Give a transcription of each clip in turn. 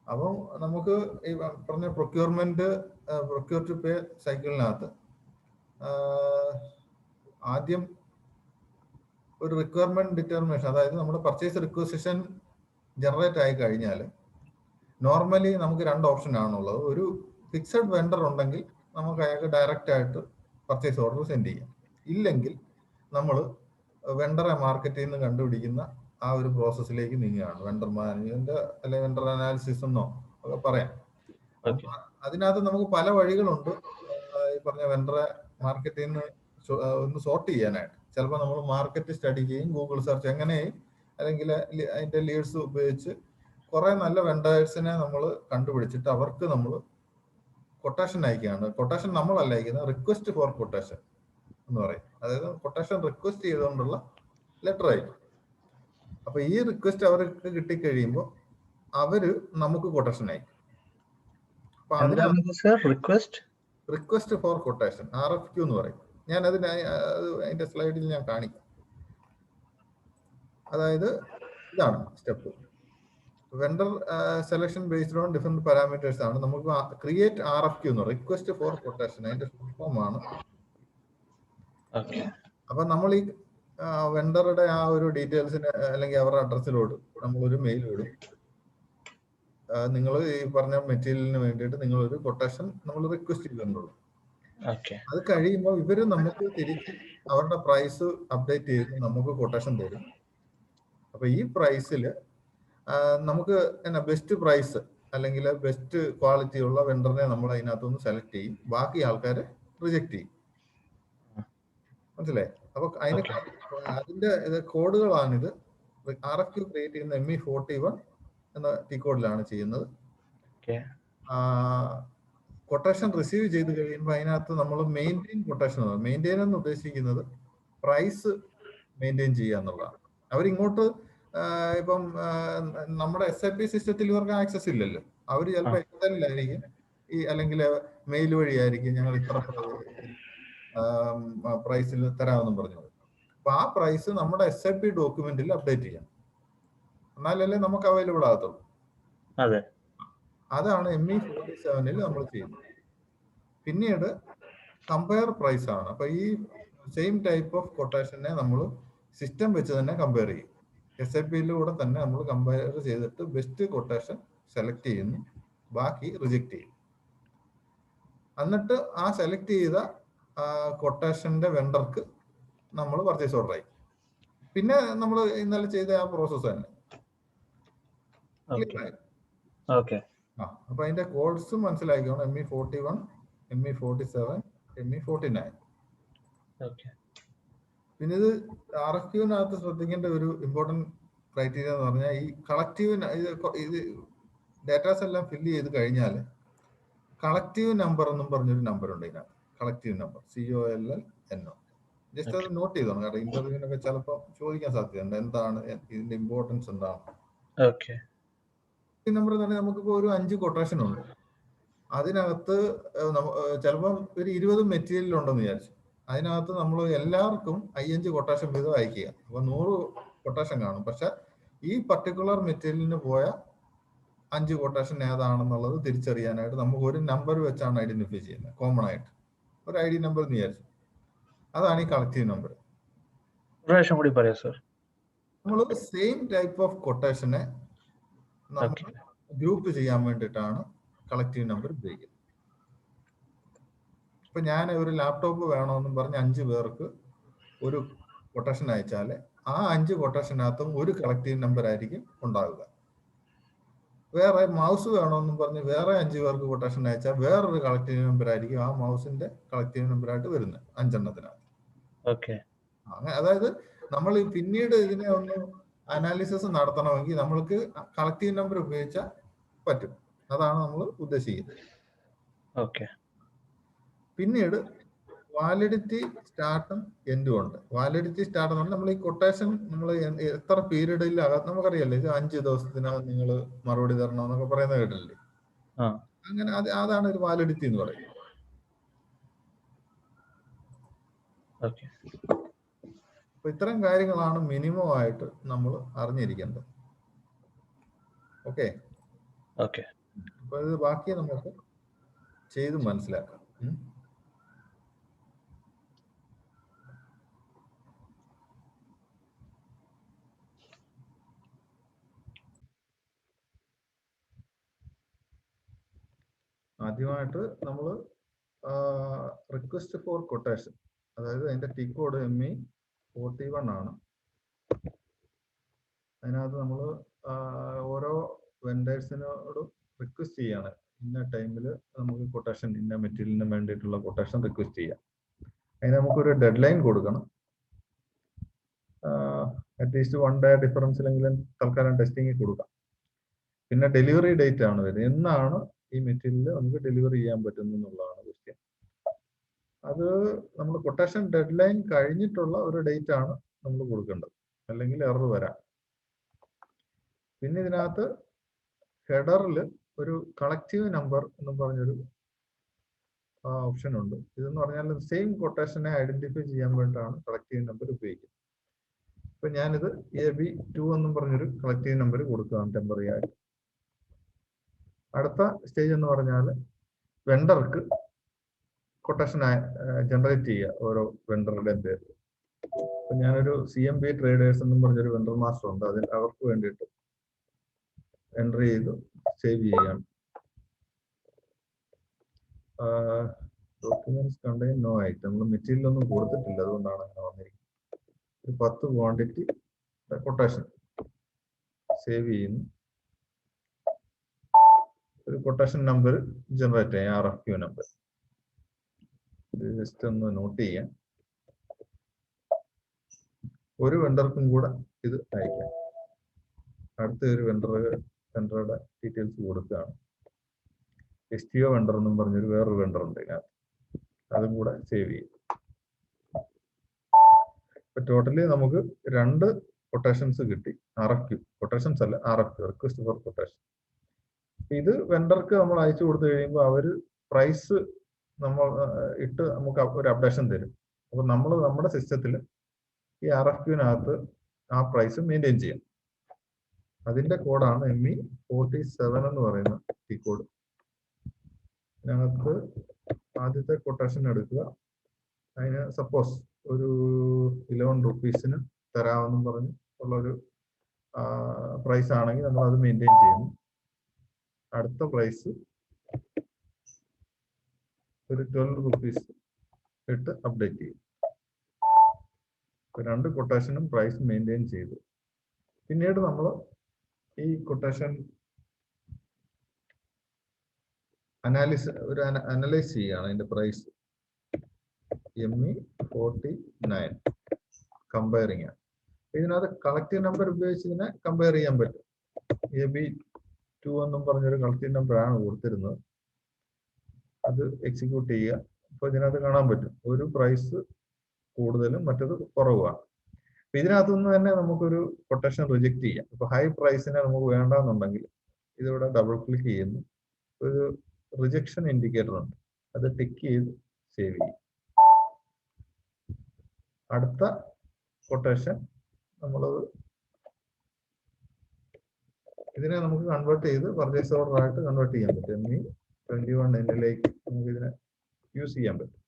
അപ്പം നമുക്ക് ഈ പറഞ്ഞ പ്രൊക്യൂർ ടു പേ സൈക്കിളിനകത്ത് ആദ്യം ഒരു റിക്വയർമെന്റ് ഡിറ്റർമിനേഷൻ, അതായത് നമ്മുടെ പർച്ചേസ് റിക്വസിഷൻ ജനറേറ്റ് ആയി കഴിഞ്ഞാൽ നോർമലി നമുക്ക് 2 ഓപ്ഷൻ ആണുള്ളത്. ഒരു ഫിക്സഡ് വെണ്ടർ ഉണ്ടെങ്കിൽ നമുക്ക് അയാൾക്ക് ഡയറക്റ്റ് ആയിട്ട് പർച്ചേസ് ഓർഡർ സെൻഡ് ചെയ്യാം. ഇല്ലെങ്കിൽ നമ്മൾ വെണ്ടറെ മാർക്കറ്റിൽ നിന്ന് കണ്ടുപിടിക്കുന്ന ആ ഒരു പ്രോസസ്സിലേക്ക് നീങ്ങുകയാണ്. വെണ്ടർ മാനേജ്മെന്റ് അല്ലെങ്കിൽ വെണ്ടർ അനാലിസിസ് എന്നോ ഒക്കെ പറയാം. അതിനകത്ത് നമുക്ക് പല വഴികളുണ്ട് ഈ പറഞ്ഞ വെണ്ടറെ മാർക്കറ്റിൽ നിന്ന് ഒന്ന് സോർട്ട് ചെയ്യാനായിട്ട്. ചിലപ്പോൾ നമ്മൾ മാർക്കറ്റ് സ്റ്റഡി ചെയ്യും, ഗൂഗിൾ സെർച്ച് എങ്ങനെയും, അല്ലെങ്കിൽ അതിന്റെ ലീഡ്സ് ഉപയോഗിച്ച് കുറെ നല്ല വെണ്ടേഴ്സിനെ നമ്മൾ കണ്ടുപിടിച്ചിട്ട് അവർക്ക് നമ്മൾ കൊട്ടേഷൻ അയക്കുകയാണ്. കൊട്ടേഷൻ നമ്മളല്ല അയക്കുന്നത്, റിക്വസ്റ്റ് ഫോർ കൊട്ടേഷൻ എന്ന് പറയും. അതായത് കൊട്ടേഷൻ റിക്വസ്റ്റ് ചെയ്തുകൊണ്ടുള്ള ലെറ്റർ അയക്കും. അപ്പൊ ഈ റിക്വസ്റ്റ് അവർക്ക് കിട്ടിക്കഴിയുമ്പോൾ അവര് നമുക്ക് കൊട്ടേഷൻ അയക്കും. റിക്വസ്റ്റ് ഫോർ കൊട്ടേഷൻ, RFQ എന്ന് പറയും. ഞാൻ അതിന്റെ സ്ലൈഡിൽ ഞാൻ കാണിക്കാം. അതായത് ഇതാണ് step. Vendor selection based on different parameters ആണ്. നമുക്ക് ക്രിയേറ്റ് RFQ എന്ന് പറയും, റിക്വസ്റ്റ് ഫോർ കൊട്ടേഷൻ. അതിന്റെ ഫോം ആണ്. അപ്പൊ നമ്മൾ ഈ വെണ്ടറുടെ ആ ഒരു ഡീറ്റെയിൽസിന് അല്ലെങ്കിൽ അവരുടെ അഡ്രസ്സിലോട്ട് നമ്മളൊരു മെയിൽ വിടും. നിങ്ങൾ ഈ പറഞ്ഞ മെറ്റീരിയലിന് വേണ്ടിയിട്ട് നിങ്ങളൊരു കൊട്ടേഷൻ നമ്മൾ റിക്വസ്റ്റ് ചെയ്തിട്ടുള്ളൂ. അത് കഴിയുമ്പോൾ ഇവര് നമുക്ക് തിരിച്ച് അവരുടെ പ്രൈസ് അപ്ഡേറ്റ് ചെയ്ത് നമുക്ക് കൊട്ടേഷൻ തരും. അപ്പൊ ഈ പ്രൈസിൽ നമുക്ക് എന്നാ ബെസ്റ്റ് പ്രൈസ് അല്ലെങ്കിൽ ബെസ്റ്റ് ക്വാളിറ്റി ഉള്ള വെണ്ടറിനെ നമ്മൾ അതിനകത്തുനിന്ന് സെലക്ട് ചെയ്യും. ബാക്കി ആൾക്കാർ റിജക്ട് ചെയ്യും. മനസ്സിലായി? അപ്പൊ അതിന്റെ കോഡുകളാണിത്. RFQ ക്രിയേറ്റ് ചെയ്യുന്ന ME41 എന്ന ടി കോഡിലാണ് ചെയ്യുന്നത്. കൊട്ടേഷൻ റിസീവ് ചെയ്ത് കഴിയുമ്പോൾ അതിനകത്ത് നമ്മൾ മെയിൻറ്റെയിൻ കൊട്ടേഷൻ. മെയിൻറ്റെയിൻ എന്ന് ഉദ്ദേശിക്കുന്നത് പ്രൈസ് മെയിൻറ്റെയിൻ ചെയ്യുക എന്നുള്ളതാണ്. അവരിങ്ങോട്ട് ഇപ്പം നമ്മുടെ SAP സിസ്റ്റത്തിൽ ഇവർക്ക് ആക്സസ് ഇല്ലല്ലോ. അവർ ചിലപ്പോൾ എക്സലിലായിരിക്കും അല്ലെങ്കിൽ മെയിൽ വഴിയായിരിക്കും ഞങ്ങൾ ഇത്ര പ്രൈസിൽ തരാമെന്നും പറഞ്ഞു. അപ്പൊ ആ പ്രൈസ് നമ്മുടെ SAP ഡോക്യുമെന്റിൽ അപ്ഡേറ്റ് ചെയ്യാം, എന്നാലല്ലേ നമുക്ക് അവൈലബിൾ ആകത്തുള്ളൂ. അതാണ് ME47 നമ്മൾ ചെയ്യുന്നത്. പിന്നീട് കമ്പയർ പ്രൈസ് ആണ്. അപ്പൊ ഈ സെയിം ടൈപ്പ് ഓഫ് കൊട്ടേഷനെ നമ്മൾ സിസ്റ്റം വെച്ച് തന്നെ കമ്പയർ ചെയ്യും. SAPയിലൂടെ തന്നെ നമ്മൾ കമ്പയർ ചെയ്തിട്ട് ബെസ്റ്റ് കൊട്ടേഷൻ സെലക്ട് ചെയ്യുന്നു, ബാക്കി റിജക്ട് ചെയ്യും. എന്നിട്ട് ആ സെലക്ട് ചെയ്ത കൊട്ടേഷന്റെ വെണ്ടർക്ക് നമ്മൾ പർച്ചേസ് ഓർഡർ ആയി. പിന്നെ നമ്മൾ ഇന്നലെ ചെയ്ത ആ പ്രോസസ് തന്നെ. അപ്പൊ അതിന്റെ കോഡ്സ് മനസ്സിലാക്കിക്കോണം. ME41, ME47, ME49. പിന്നെ ഇത് RFQവിനകത്ത് ശ്രദ്ധിക്കേണ്ട ഒരു ഇമ്പോർട്ടൻറ്റ് ക്രൈറ്റീരിയ എന്ന് പറഞ്ഞാൽ ഈ കളക്റ്റീവ് ഇത് ഡാറ്റാസ് എല്ലാം ഫില്ല് ചെയ്ത് കഴിഞ്ഞാൽ കളക്റ്റീവ് നമ്പർ എന്നും പറഞ്ഞൊരു നമ്പർ ഉണ്ട് ഇതിനകത്ത്. Collective number COLLNO. ജസ്റ്റ് അത് നോട്ട് ചെയ്തോണം, കാരണം ഇന്റർവ്യൂവിനൊക്കെ ചിലപ്പോൾ ചോദിക്കാൻ സാധ്യതയുണ്ട് എന്താണ് ഇതിന്റെ ഇമ്പോർട്ടൻസ് എന്താണ്. ഈ നമ്പർ തന്നെ നമുക്കിപ്പോ ഒരു 5 കൊട്ടേഷൻ ഉണ്ട്. അതിനകത്ത് ചിലപ്പം ഒരു 20 മെറ്റീരിയൽ ഉണ്ടെന്ന് വിചാരിച്ചു. അതിനകത്ത് നമ്മൾ എല്ലാവർക്കും 5 കൊട്ടേഷൻ വീതം അയക്കുക. അപ്പൊ 100 കൊട്ടേഷൻ കാണും. പക്ഷെ ഈ പർട്ടിക്കുലർ മെറ്റീരിയലിന് പോയ 5 കൊട്ടേഷൻ ഏതാണെന്നുള്ളത് തിരിച്ചറിയാനായിട്ട് നമുക്ക് ഒരു നമ്പർ വെച്ചാണ് ഐഡന്റിഫൈ ചെയ്യുന്നത്. കോമൺ ആയിട്ട് ഒരു ID നമ്പർ എന്ന് വിചാരിച്ചു. അതാണ് ഈ കളക്റ്റീവ് നമ്പർ. നമ്മൾ സെയിം ടൈപ്പ് ഓഫ് കൊട്ടേഷനെ നമ്മൾ ഗ്രൂപ്പ് ചെയ്യാൻ വേണ്ടിയിട്ടാണ് കളക്റ്റീവ് നമ്പർ ഉപയോഗിക്കുന്നത്. ഇപ്പൊ ഞാൻ ഒരു ലാപ്ടോപ്പ് വേണമെന്നും പറഞ്ഞ് 5 പേർക്ക് ഒരു കൊട്ടേഷൻ അയച്ചാൽ ആ 5 കൊട്ടേഷനകത്തും ഒരു കളക്റ്റീവ് നമ്പർ ആയിരിക്കും ഉണ്ടാവുക. വേറെ മൗസ് വേണമെന്നും പറഞ്ഞ് വേറെ 5 പേർക്ക് കൊട്ടേഷൻ അയച്ചാൽ വേറൊരു കളക്റ്റീവ് നമ്പർ ആയിരിക്കും ആ മൗസിന്റെ കളക്റ്റീവ് നമ്പർ ആയിട്ട് വരുന്നത് 5 എണ്ണത്തിനകത്ത്. അതായത് നമ്മൾ പിന്നീട് ഇതിനെ ഒന്ന് അനാലിസിസ് നടത്തണമെങ്കിൽ നമ്മൾക്ക് കളക്റ്റീവ് നമ്പർ ഉപയോഗിച്ചാൽ പറ്റും. അതാണ് നമ്മൾ ഉദ്ദേശിക്കുന്നത്. പിന്നീട് വാലിഡിറ്റി സ്റ്റാർട്ടും എൻഡും ഉണ്ട്. വാലിഡിറ്റി സ്റ്റാർട്ട് എന്ന് പറഞ്ഞാൽ നമ്മൾ ഈ കൊട്ടേഷൻ നമ്മൾ എത്ര പീരീഡിൽ നമുക്കറിയാലോ, ഇത് 5 ദിവസത്തിനകം നിങ്ങൾ മറുപടി തരണം എന്നൊക്കെ പറയുന്നത് കേട്ടില്ലേ. അങ്ങനെ അതാണ് ഒരു വാലിഡിറ്റി എന്ന് പറയുന്നത്. അപ്പൊ ഇത്തരം കാര്യങ്ങളാണ് മിനിമം ആയിട്ട് നമ്മൾ അറിഞ്ഞിരിക്കേണ്ടത്. ഓക്കെ. ഓക്കെ. അപ്പൊ ഇത് ബാക്കി നമുക്ക് ചെയ്ത് മനസ്സിലാക്കാം. ആദ്യമായിട്ട് നമ്മൾ റിക്വസ്റ്റ് ഫോർ കൊട്ടേഷൻ, അതായത് അതിന്റെ ടി കോഡ് ME41 ആണ്. അതിനകത്ത് നമ്മൾ ഓരോ വെൻഡേഴ്സിനോട് റിക്വസ്റ്റ് ചെയ്യാണ്, ഇന്ന ടൈമിൽ നമുക്ക് കൊട്ടേഷൻ, ഇന്ന മെറ്റീരിയലിന് വേണ്ടിയിട്ടുള്ള കൊട്ടേഷൻ റിക്വസ്റ്റ് ചെയ്യാം. അതിന് നമുക്കൊരു ഡെഡ് ലൈൻ കൊടുക്കണം. അറ്റ്ലീസ്റ്റ് 1 ഡേ ഡിഫറൻസിലെങ്കിലും തൽക്കാലം ടെസ്റ്റിംഗ് കൊടുക്കാം. പിന്നെ ഡെലിവറി ഡേറ്റ് ആണ് വരുന്നത്, എന്നാണ് ഈ മെറ്റീരിയൽ നമുക്ക് ഡെലിവറി ചെയ്യാൻ പറ്റുന്നത് എന്നുള്ളതാണ് ക്വസ്റ്റ്യൻ. അത് നമ്മൾ കൊട്ടേഷൻ ഡെഡ് ലൈൻ കഴിഞ്ഞിട്ടുള്ള ഒരു ഡേറ്റ് ആണ് നമ്മൾ കൊടുക്കേണ്ടത്, അല്ലെങ്കിൽ എറർ വരാം. പിന്നെ ഇതിനകത്ത് ഹെഡറിൽ ഒരു കളക്റ്റീവ് നമ്പർ എന്ന് പറഞ്ഞൊരു ഓപ്ഷൻ ഉണ്ട്. ഇതെന്ന് പറഞ്ഞാൽ സെയിം കൊട്ടേഷനെ ഐഡന്റിഫൈ ചെയ്യാൻ വേണ്ടിയിട്ടാണ് കളക്റ്റീവ് നമ്പർ ഉപയോഗിക്കുന്നത്. ഇപ്പൊ ഞാനിത് AB2 എന്നും പറഞ്ഞൊരു കളക്റ്റീവ് നമ്പർ കൊടുക്കുകയാണ് ടെമ്പററി ആയിട്ട്. അടുത്ത സ്റ്റേജ് എന്ന് പറഞ്ഞാൽ വെണ്ടർക്ക് കൊട്ടേഷൻ ജനറേറ്റ് ചെയ്യുക ഓരോ വെണ്ടറുടെയും പേര്. അപ്പൊ ഞാനൊരു CMB ട്രേഡേഴ്സ് എന്നും പറഞ്ഞൊരു വെണ്ടർ മാസ്റ്റർ ഉണ്ട്, അതിൽ അവർക്ക് വേണ്ടിയിട്ട് എൻ്റർ ചെയ്ത് സേവ് ചെയ്യാണ്. ഡോക്യുമെന്റ്സ് കണ്ടെയ്ൻ നോ ഐറ്റം, നമ്മൾ മെറ്റീരിയൽ ഒന്നും കൊടുത്തിട്ടില്ല, അതുകൊണ്ടാണ് അങ്ങനെ വന്നിരിക്കുന്നത്. ഒരു 10 ക്വാണ്ടിറ്റി കൊട്ടേഷൻ സേവ് ചെയ്യുന്നു. ഒരു കൊട്ടേഷൻ നമ്പർ ജനറേറ്റ് ചെയ്യാം, RFQ നമ്പർ. ഇത് ജസ്റ്റ് ഒന്ന് നോട്ട് ചെയ്യാം. ഒരു വെണ്ടർക്കും കൂടെ ഇത് അയക്കാം. അടുത്ത ഒരു വെണ്ടറുടെ ഡീറ്റെയിൽസ് കൊടുക്കുകയാണ്. STO വെണ്ടർ എന്നും പറഞ്ഞൊരു വേറൊരു വെണ്ടർ ഉണ്ട് ഇതിനകത്ത്, അതും കൂടെ സേവ് ചെയ്യും. ഇപ്പൊ ടോട്ടലി നമുക്ക് 2 കൊട്ടേഷൻസ് കിട്ടി. RFQ കൊട്ടേഷൻസ് അല്ല, RFQ റിക്വസ്റ്റ് ഫോർ കൊട്ടേഷൻ. ഇത് വെണ്ടർക്ക് നമ്മൾ അയച്ചു കൊടുത്തു കഴിയുമ്പോൾ അവര് പ്രൈസ് നമ്മൾ ഇട്ട് നമുക്ക് ഒരു അപ്ഡേഷൻ തരും. അപ്പൊ നമ്മൾ നമ്മുടെ സിസ്റ്റത്തിൽ ഈ RFQ-നകത്ത് ആ പ്രൈസ് മെയിൻറ്റെയിൻ ചെയ്യാം. അതിന്റെ കോഡാണ് ME47 എന്ന് പറയുന്ന ഈ കോഡ്. ഇതിനകത്ത് ആദ്യത്തെ കൊട്ടേഷൻ എടുക്കുക. അതിന് സപ്പോസ് ഒരു 11 റുപ്പീസിന് തരാമെന്നും പറഞ്ഞ് ഉള്ളൊരു പ്രൈസ് ആണെങ്കിൽ നമ്മൾ അത് മെയിൻറ്റെയിൻ ചെയ്യുന്നു. അടുത്ത പ്രൈസ് ഒരു 12 റുപ്പീസ് ഇട്ട് അപ്ഡേറ്റ് ചെയ്യും. 2 കൊട്ടേഷനും പ്രൈസ് മെയിൻറ്റെയിൻ ചെയ്തു. പിന്നീട് നമ്മൾ ഈ കൊട്ടേഷൻ അനലൈസ് ചെയ്യുകയാണ്. അതിന്റെ പ്രൈസ് ME49 കമ്പയറിംഗ് ആണ്. ഇതിനകത്ത് കളക്റ്റീവ് നമ്പർ ഉപയോഗിച്ച് ഇതിനെ കമ്പയർ ചെയ്യാൻ പറ്റും. AB2 എന്നും പറഞ്ഞൊരു കളക്റ്റീവ് നമ്പറാണ് കൊടുത്തിരുന്നത്, അത് എക്സിക്യൂട്ട് ചെയ്യുക. അപ്പൊ ഇതിനകത്ത് കാണാൻ പറ്റും ഒരു പ്രൈസ് കൂടുതലും മറ്റത് കുറവാണ്. അപ്പൊ ഇതിനകത്തുനിന്ന് തന്നെ നമുക്കൊരു കൊട്ടേഷൻ റിജക്ട് ചെയ്യാം. ഇപ്പൊ ഹൈ പ്രൈസിനെ നമുക്ക് വേണ്ടെന്നുണ്ടെങ്കിൽ ഇതിവിടെ ഡബിൾ ക്ലിക്ക് ചെയ്യുന്നു, ഒരു റിജക്ഷൻ ഇൻഡിക്കേറ്റർ ഉണ്ട്, അത് ടിക്ക് ചെയ്ത് സേവ് ചെയ്യും. അടുത്ത കൊട്ടേഷൻ നമ്മളത് ഇതിനെ നമുക്ക് കൺവേർട്ട് ചെയ്ത് പർച്ചേസ് ഓർഡർ ആയിട്ട് കൺവേർട്ട് ചെയ്യാൻ പറ്റും. ME21N-ലേക്ക് നമുക്ക് ഇതിനെ യൂസ് ചെയ്യാൻ പറ്റും.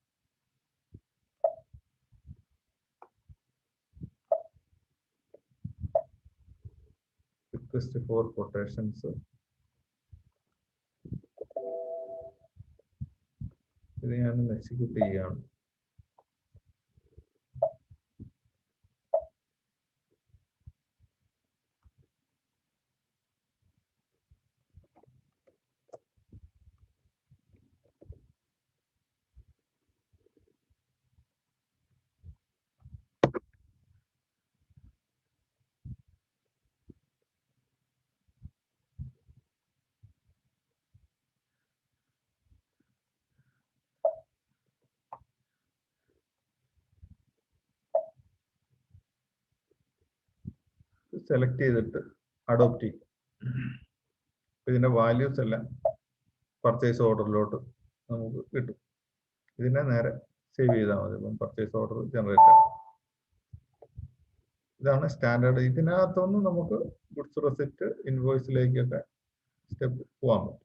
റിക്വസ്റ്റ് ഫോർ കൊട്ടേഷൻസ് ഇത് ഞാൻ എക്സിക്യൂട്ട് ചെയ്യുകയാണ്. സെലക്ട് ചെയ്തിട്ട് അഡോപ്റ്റ് ചെയ്യും. ഇതിന്റെ വാല്യൂസ് എല്ലാം പർച്ചേസ് ഓർഡറിലോട്ട് നമുക്ക് കിട്ടും. ഇതിനെ നേരെ സേവ് ചെയ്താൽ മതി. ഇപ്പം പർച്ചേസ് ഓർഡർ ജനറേറ്റ് ആകും. ഇതാണ് സ്റ്റാൻഡേർഡ്. ഇതിനകത്തൊന്നും നമുക്ക് ഗുഡ്സ് റെസിപ്റ്റ് ഇൻവോയ്സിലേക്കൊക്കെ സ്റ്റെപ്പ് പോകാൻ പറ്റും.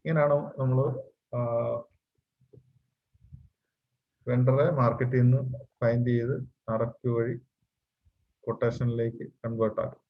ഇങ്ങനെയാണ് നമ്മൾ വെണ്ടറെ മാർക്കറ്റിൽ നിന്ന് ഫൈൻഡ് ചെയ്ത് RFQ വഴി കൊട്ടേഷനിലേക്ക് കൺവേർട്ട് ആക്കും.